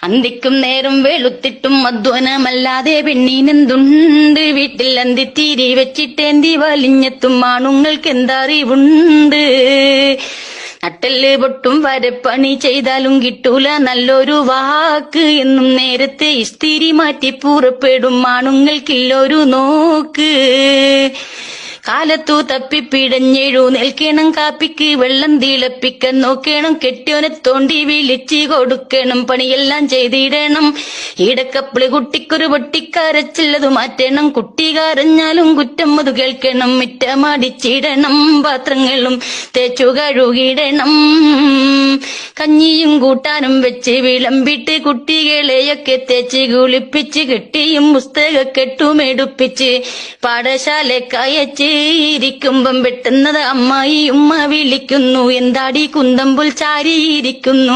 അന്തിക്കും നേരം വെളുത്തിട്ടും അധ്വാനമല്ലാതെ പെണ്ണീനെന്തുണ്ട്? വീട്ടിൽ അന്തിത്തീരി വെച്ചിട്ടേന്തി വലിഞ്ഞെത്തും ആണുങ്ങൾക്ക് എന്തറിവുണ്ട്? നട്ടല് പൊട്ടും വരപ്പണി ചെയ്താലും കിട്ടൂല നല്ലൊരു വാക്ക്. എന്നും നേരത്തെ ഇസ്തിരി മാറ്റി പുറപ്പെടും ആണുങ്ങൾക്കില്ലൊരു നോക്ക്. കാലത്തു തപ്പിപ്പിടഞ്ഞെഴുന്നേൽക്കണം, കാപ്പിക്ക് വെള്ളം തിളപ്പിക്കാൻ നോക്കണം, കെട്ടിയോനെ തോണ്ടി വിളിച്ച് കൊടുക്കണം, പണിയെല്ലാം ചെയ്തിടണം. ഈടക്കപ്പിള് കുട്ടിക്കൊരു പൊട്ടിക്കരച്ചില്ലതു മാറ്റണം, കുട്ടി കരഞ്ഞാലും കുറ്റം അത് കേൾക്കണം. മിറ്റമടിച്ചിടണം, പാത്രങ്ങളും തേച്ചു കഴുകിടണം, കഞ്ഞിയും കൂട്ടാനും വെച്ച് വിളമ്പിട്ട് കുട്ടികളെയൊക്കെ തേച്ച് കുളിപ്പിച്ച് കെട്ടിയും പുസ്തകക്കെട്ടുമെടുപ്പിച്ച് പാഠശാലക്കയച്ച് ഇരിക്കുമ്പം പെട്ടെന്നത് അമ്മായി ഉമ്മ വിളിക്കുന്നു, എന്താടി കുന്തമ്പുൽ ചാരിയിരിക്കുന്നു?